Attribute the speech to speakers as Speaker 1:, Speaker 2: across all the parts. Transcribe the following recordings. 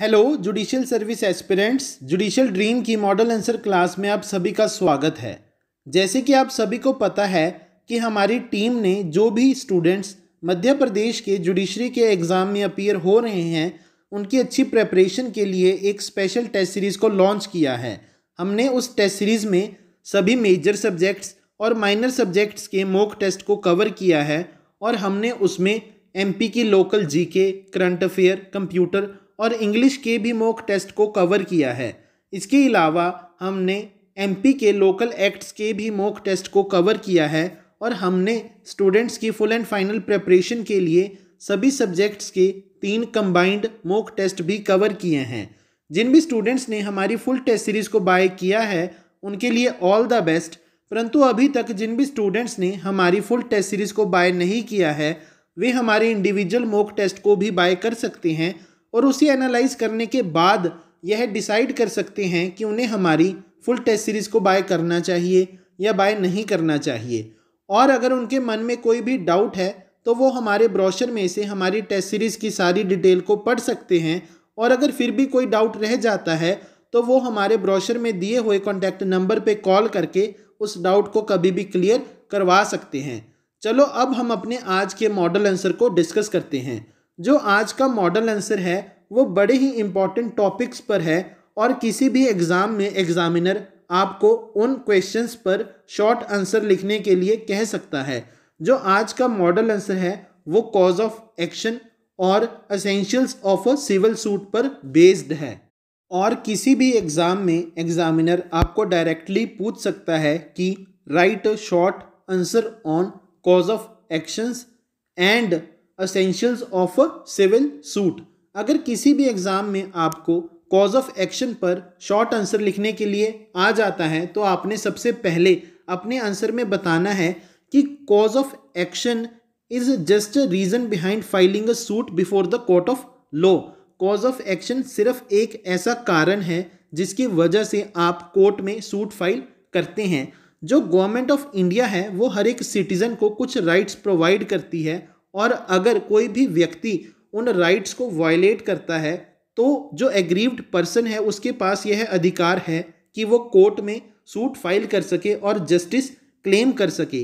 Speaker 1: Hello judicial service aspirants, judicial dream की model answer class में आप सभी का स्वागत है। जैसे कि आप सभी को पता है कि हमारी टीम ने जो भी स्टूडेंट्स मध्य प्रदेश के जुडिशरी के एग्ज़ाम में अपीयर हो रहे हैं उनकी अच्छी प्रेपरेशन के लिए एक स्पेशल टेस्ट सीरीज़ को लॉन्च किया है। हमने उस टेस्ट सीरीज़ में सभी मेजर सब्जेक्ट्स और माइनर सब्जेक्ट्स के मॉक टेस्ट को कवर किया है और हमने उसमें एमपी की local GK, current affair, computer और इंग्लिश के भी मॉक टेस्ट को कवर किया है। इसके अलावा हमने एमपी के लोकल एक्ट्स के भी मॉक टेस्ट को कवर किया है और हमने स्टूडेंट्स की फुल एंड फाइनल प्रिपरेशन के लिए सभी सब्जेक्ट्स के 3 कंबाइंड मॉक टेस्ट भी कवर किए हैं। जिन भी स्टूडेंट्स ने हमारी फुल टेस्ट सीरीज़ को बाय किया है उनके लिए ऑल द बेस्ट। परंतु अभी तक जिन भी स्टूडेंट्स ने हमारी फुल टेस्ट सीरीज़ को बाय नहीं किया है वे हमारे इंडिविजुअल मॉक टेस्ट को भी बाय कर सकते हैं और उसे एनालाइज करने के बाद यह डिसाइड कर सकते हैं कि उन्हें हमारी फुल टेस्ट सीरीज़ को बाय करना चाहिए या बाय नहीं करना चाहिए। और अगर उनके मन में कोई भी डाउट है तो वो हमारे ब्रोशर में से हमारी टेस्ट सीरीज़ की सारी डिटेल को पढ़ सकते हैं और अगर फिर भी कोई डाउट रह जाता है तो वो हमारे ब्रोशर में दिए हुए कॉन्टैक्ट नंबर पर कॉल करके उस डाउट को कभी भी क्लियर करवा सकते हैं। चलो अब हम अपने आज के मॉडल आंसर को डिस्कस करते हैं। जो आज का मॉडल आंसर है वो बड़े ही इंपॉर्टेंट टॉपिक्स पर है और किसी भी एग्ज़ाम में एग्जामिनर आपको उन क्वेश्चंस पर शॉर्ट आंसर लिखने के लिए कह सकता है। जो आज का मॉडल आंसर है वो कॉज ऑफ एक्शन और essentials of a civil suit पर बेस्ड है। और किसी भी एग्ज़ाम में एग्जामिनर आपको डायरेक्टली पूछ सकता है कि write a short answer on cause of actions and essentials of a civil suit. अगर किसी भी एग्ज़ाम में आपको कॉज ऑफ एक्शन पर शॉर्ट आंसर लिखने के लिए आ जाता है तो आपने सबसे पहले अपने आंसर में बताना है कि cause of action is just a reason behind filing a suit before the court of law. Cause of action सिर्फ एक ऐसा कारण है जिसकी वजह से आप कोर्ट में सूट फाइल करते हैं। जो गवर्नमेंट ऑफ इंडिया है वो हर एक सिटीज़न को कुछ राइट्स प्रोवाइड करती है और अगर कोई भी व्यक्ति उन राइट्स को वायलेट करता है तो जो एग्रीव्ड पर्सन है उसके पास यह अधिकार है कि वो कोर्ट में सूट फाइल कर सके और जस्टिस क्लेम कर सके।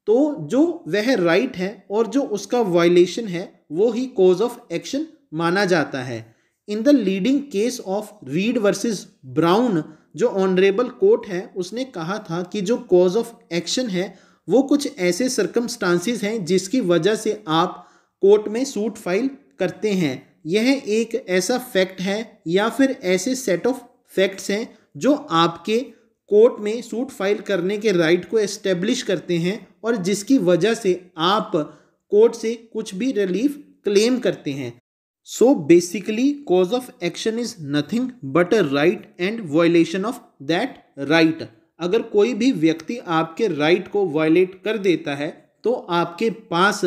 Speaker 1: तो जो वह राइट है और जो उसका वायलेशन है वो ही कॉज ऑफ एक्शन माना जाता है। In the leading case of read versus brown जो ऑनरेबल कोर्ट है उसने कहा था कि जो कॉज ऑफ एक्शन है वो कुछ ऐसे सर्कमस्टांसिस हैं जिसकी वजह से आप कोर्ट में सूट फाइल करते हैं। यह एक ऐसा फैक्ट है या फिर ऐसे सेट ऑफ फैक्ट्स हैं जो आपके कोर्ट में सूट फाइल करने के राइट को एस्टेब्लिश करते हैं और जिसकी वजह से आप कोर्ट से कुछ भी रिलीफ क्लेम करते हैं। So basically cause of action is nothing but a right and violation of that right. अगर कोई भी व्यक्ति आपके राइट को वायलेट कर देता है तो आपके पास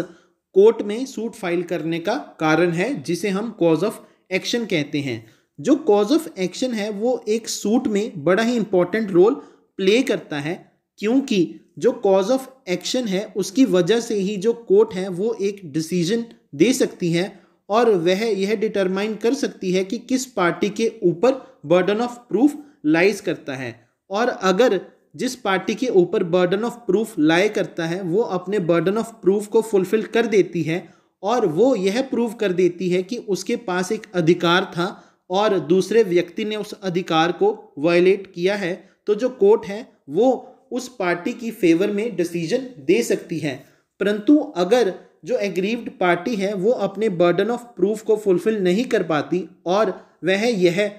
Speaker 1: कोर्ट में सूट फाइल करने का कारण है जिसे हम कॉज ऑफ एक्शन कहते हैं। जो कॉज ऑफ एक्शन है वो एक सूट में बड़ा ही इंपॉर्टेंट रोल प्ले करता है क्योंकि जो कॉज ऑफ एक्शन है उसकी वजह से ही जो कोर्ट है वो एक डिसीजन दे सकती है और वह यह डिटरमाइन कर सकती है कि किस पार्टी के ऊपर बर्डन ऑफ प्रूफ लाइज करता है। और अगर जिस पार्टी के ऊपर बर्डन ऑफ प्रूफ लाए करता है वो अपने बर्डन ऑफ प्रूफ को फुलफिल कर देती है और वो यह प्रूव कर देती है कि उसके पास एक अधिकार था और दूसरे व्यक्ति ने उस अधिकार को वायलेट किया है तो जो कोर्ट है वो उस पार्टी की फेवर में डिसीजन दे सकती है। परंतु अगर जो एग्रीव्ड पार्टी है वो अपने बर्डन ऑफ प्रूफ को फुलफिल नहीं कर पाती और वह यह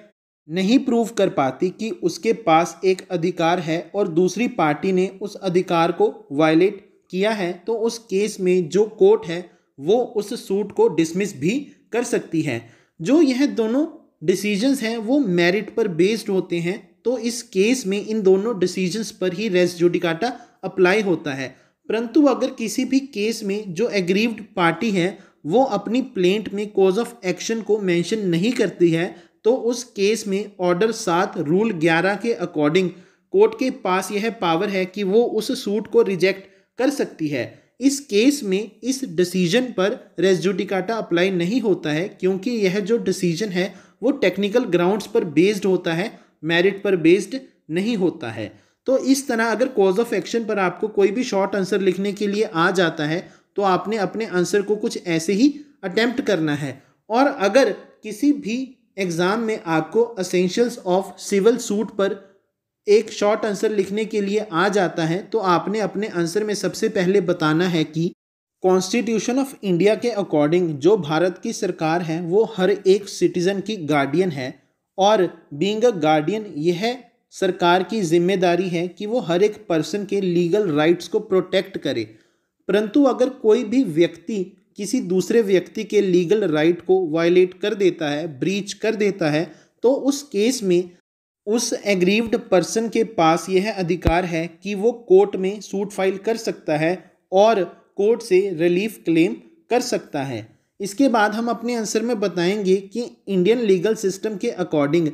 Speaker 1: नहीं प्रूव कर पाती कि उसके पास एक अधिकार है और दूसरी पार्टी ने उस अधिकार को वायलेट किया है तो उस केस में जो कोर्ट है वो उस सूट को डिसमिस भी कर सकती है। जो यह दोनों डिसीजंस हैं वो मेरिट पर बेस्ड होते हैं तो इस केस में इन दोनों डिसीजंस पर ही रेस जुडिकाटा अप्लाई होता है। परंतु अगर किसी भी केस में जो एग्रीव्ड पार्टी है वो अपनी प्लेंट में कॉज ऑफ एक्शन को मेंशन नहीं करती है तो उस केस में ऑर्डर 7 रूल 11 के अकॉर्डिंग कोर्ट के पास यह पावर है कि वो उस सूट को रिजेक्ट कर सकती है। इस केस में इस डिसीजन पर रेस जुडिकाटा अप्लाई नहीं होता है क्योंकि यह जो डिसीजन है वो टेक्निकल ग्राउंड्स पर बेस्ड होता है, मेरिट पर बेस्ड नहीं होता है। तो इस तरह अगर कॉज ऑफ एक्शन पर आपको कोई भी शॉर्ट आंसर लिखने के लिए आ जाता है तो आपने अपने आंसर को कुछ ऐसे ही अटेम्प्ट करना है। और अगर किसी भी एग्ज़ाम में आपको एसेंशियल्स ऑफ सिविल सूट पर एक शॉर्ट आंसर लिखने के लिए आ जाता है तो आपने अपने आंसर में सबसे पहले बताना है कि कॉन्स्टिट्यूशन ऑफ इंडिया के अकॉर्डिंग जो भारत की सरकार है वो हर एक सिटीज़न की गार्डियन है, और बीइंग अ गार्डियन यह सरकार की जिम्मेदारी है कि वो हर एक पर्सन के लीगल राइट्स को प्रोटेक्ट करे। परंतु अगर कोई भी व्यक्ति किसी दूसरे व्यक्ति के लीगल राइट को वायलेट कर देता है, ब्रीच कर देता है, तो उस केस में उस एग्रीव्ड पर्सन के पास यह अधिकार है कि वो कोर्ट में सूट फाइल कर सकता है और कोर्ट से रिलीफ क्लेम कर सकता है। इसके बाद हम अपने आंसर में बताएंगे कि इंडियन लीगल सिस्टम के अकॉर्डिंग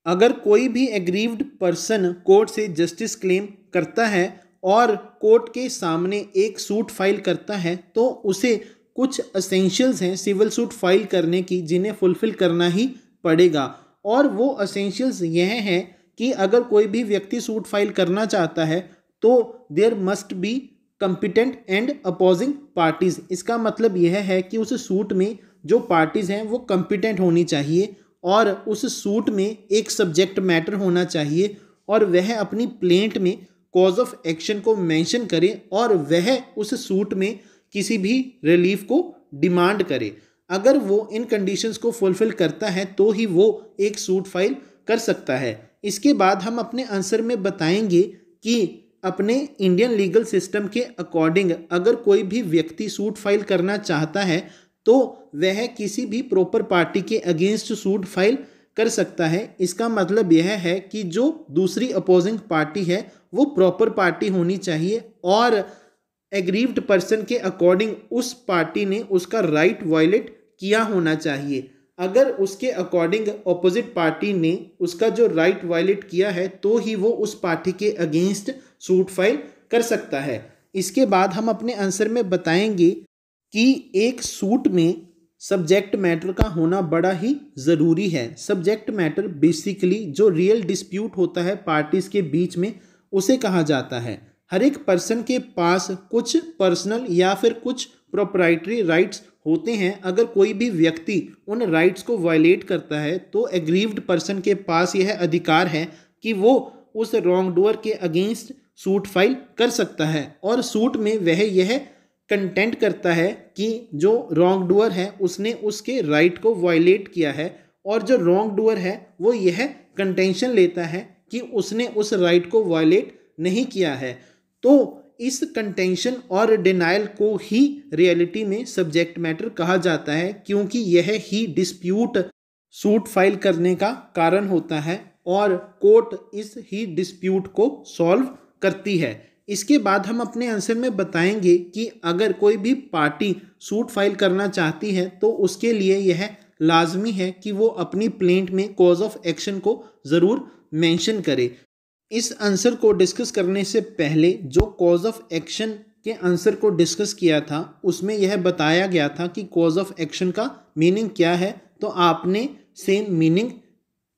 Speaker 1: अगर कोई भी एग्रीव्ड पर्सन कोर्ट से जस्टिस क्लेम करता है और कोर्ट के सामने एक सूट फाइल करता है तो उसे कुछ एसेंशियल्स हैं सिविल सूट फाइल करने की जिन्हें फुलफिल करना ही पड़ेगा। और वो एसेंशियल्स यह हैं कि अगर कोई भी व्यक्ति सूट फाइल करना चाहता है तो there must be competent and opposing parties. इसका मतलब यह है कि उस सूट में जो पार्टीज़ हैं वो कंपिटेंट होनी चाहिए और उस सूट में एक सब्जेक्ट मैटर होना चाहिए और वह अपनी प्लेंट में कॉज ऑफ एक्शन को मेंशन करे और वह उस सूट में किसी भी रिलीफ को डिमांड करे। अगर वो इन कंडीशंस को फुलफिल करता है तो ही वो एक सूट फाइल कर सकता है। इसके बाद हम अपने आंसर में बताएंगे कि अपने इंडियन लीगल सिस्टम के अकॉर्डिंग अगर कोई भी व्यक्ति सूट फाइल करना चाहता है तो वह किसी भी प्रॉपर पार्टी के अगेंस्ट सूट फाइल कर सकता है। इसका मतलब यह है कि जो दूसरी अपोजिंग पार्टी है वो प्रॉपर पार्टी होनी चाहिए और एग्रीव्ड पर्सन के अकॉर्डिंग उस पार्टी ने उसका राइट वायलेट किया होना चाहिए। अगर उसके अकॉर्डिंग अपोजिट पार्टी ने उसका जो राइट वायलेट किया है तो ही वो उस पार्टी के अगेंस्ट सूट फाइल कर सकता है। इसके बाद हम अपने आंसर में बताएंगे कि एक सूट में सब्जेक्ट मैटर का होना बड़ा ही ज़रूरी है। सब्जेक्ट मैटर बेसिकली जो रियल डिस्प्यूट होता है पार्टीज़ के बीच में उसे कहा जाता है। हर एक पर्सन के पास कुछ पर्सनल या फिर कुछ प्रोप्राइटरी राइट्स होते हैं। अगर कोई भी व्यक्ति उन राइट्स को वायलेट करता है तो एग्रीव्ड पर्सन के पास यह अधिकार है कि वो उस रॉन्ग डूअर के अगेंस्ट सूट फाइल कर सकता है और सूट में वह यह कंटेंट करता है कि जो रॉन्ग डूअर है उसने उसके राइट को वायलेट किया है और जो रॉन्ग डूअर है वो यह कंटेंशन लेता है कि उसने उस राइट को वायलेट नहीं किया है। तो इस कंटेंशन और डिनाइल को ही रियलिटी में सब्जेक्ट मैटर कहा जाता है क्योंकि यह ही डिस्प्यूट सूट फाइल करने का कारण होता है और कोर्ट इस ही डिस्प्यूट को सॉल्व करती है। इसके बाद हम अपने आंसर में बताएंगे कि अगर कोई भी पार्टी सूट फाइल करना चाहती है तो उसके लिए यह लाजमी है कि वो अपनी प्लेंट में कॉज ऑफ एक्शन को ज़रूर मेंशन करे। इस आंसर को डिस्कस करने से पहले जो कॉज ऑफ एक्शन के आंसर को डिस्कस किया था उसमें यह बताया गया था कि कॉज ऑफ एक्शन का मीनिंग क्या है, तो आपने सेम मीनिंग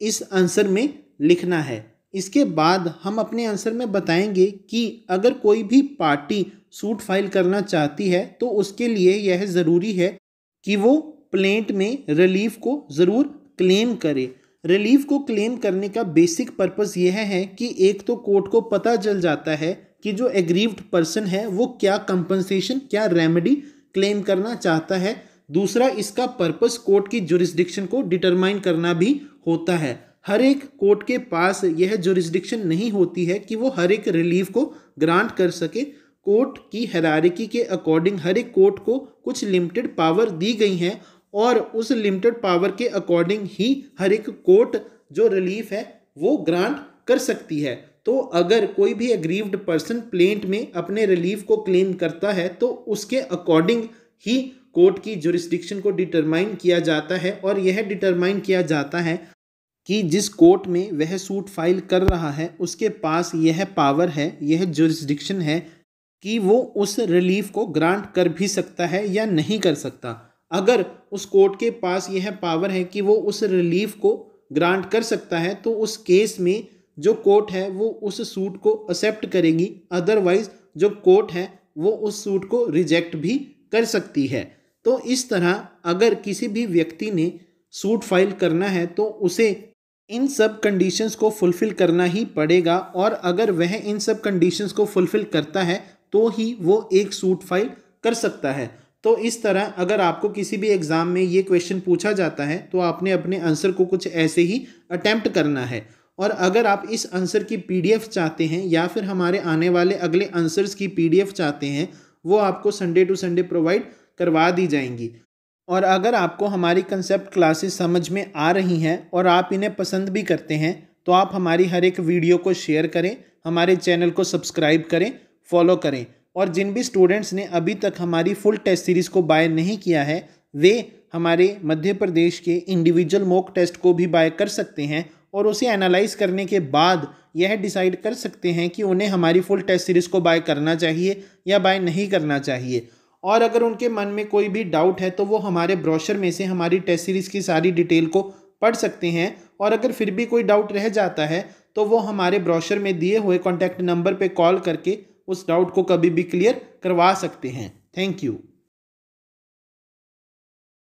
Speaker 1: इस आंसर में लिखना है। इसके बाद हम अपने आंसर में बताएंगे कि अगर कोई भी पार्टी सूट फाइल करना चाहती है तो उसके लिए यह ज़रूरी है कि वो प्लेंट में रिलीफ को ज़रूर क्लेम करे। रिलीफ को क्लेम करने का बेसिक पर्पस यह है कि एक तो कोर्ट को पता चल जाता है कि जो एग्रीव्ड पर्सन है वो क्या कंपनसेशन, क्या रेमेडी क्लेम करना चाहता है। दूसरा, इसका पर्पस कोर्ट की जुरिस्डिक्शन को डिटरमाइन करना भी होता है। हर एक कोर्ट के पास यह जुरिस्डिक्शन नहीं होती है कि वो हर एक रिलीफ को ग्रांट कर सके। कोर्ट की हायरार्की के अकॉर्डिंग हर एक कोर्ट को कुछ लिमिटेड पावर दी गई हैं और उस लिमिटेड पावर के अकॉर्डिंग ही हर एक कोर्ट जो रिलीफ है वो ग्रांट कर सकती है। तो अगर कोई भी एग्रीव्ड पर्सन प्लेंट में अपने रिलीफ को क्लेम करता है तो उसके अकॉर्डिंग ही कोर्ट की जुरिस्डिक्शन को डिटरमाइन किया जाता है और यह डिटरमाइन किया जाता है कि जिस कोर्ट में वह सूट फाइल कर रहा है उसके पास यह पावर है, यह जुरिस्डिक्शन है कि वो उस रिलीफ को ग्रांट कर भी सकता है या नहीं कर सकता। अगर उस कोर्ट के पास यह पावर है कि वो उस रिलीफ को ग्रांट कर सकता है, तो उस केस में जो कोर्ट है वो उस सूट को एक्सेप्ट करेगी, अदरवाइज जो कोर्ट है वो उस सूट को रिजेक्ट भी कर सकती है। तो इस तरह अगर किसी भी व्यक्ति ने सूट फाइल करना है तो उसे इन सब कंडीशंस को फुलफ़िल करना ही पड़ेगा, और अगर वह इन सब कंडीशंस को फुलफ़िल करता है तो ही वो एक सूट फाइल कर सकता है। तो इस तरह अगर आपको किसी भी एग्ज़ाम में ये क्वेश्चन पूछा जाता है तो आपने अपने आंसर को कुछ ऐसे ही अटेम्प्ट करना है। और अगर आप इस आंसर की पीडीएफ चाहते हैं या फिर हमारे आने वाले अगले आंसर्स की पीडीएफ चाहते हैं, वो आपको संडे टू संडे प्रोवाइड करवा दी जाएंगी। और अगर आपको हमारी कंसेप्ट क्लासेस समझ में आ रही हैं और आप इन्हें पसंद भी करते हैं, तो आप हमारी हर एक वीडियो को शेयर करें, हमारे चैनल को सब्सक्राइब करें, फॉलो करें। और जिन भी स्टूडेंट्स ने अभी तक हमारी फुल टेस्ट सीरीज़ को बाय नहीं किया है, वे हमारे मध्य प्रदेश के इंडिविजुअल मॉक टेस्ट को भी बाय कर सकते हैं और उसे एनालाइज करने के बाद यह डिसाइड कर सकते हैं कि उन्हें हमारी फुल टेस्ट सीरीज़ को बाय करना चाहिए या बाय नहीं करना चाहिए। और अगर उनके मन में कोई भी डाउट है तो वो हमारे ब्रोशर में से हमारी टेस्ट सीरीज़ की सारी डिटेल को पढ़ सकते हैं। और अगर फिर भी कोई डाउट रह जाता है तो वो हमारे ब्रोशर में दिए हुए कॉन्टैक्ट नंबर पर कॉल करके उस डाउट को कभी भी क्लियर करवा सकते हैं। Thank you.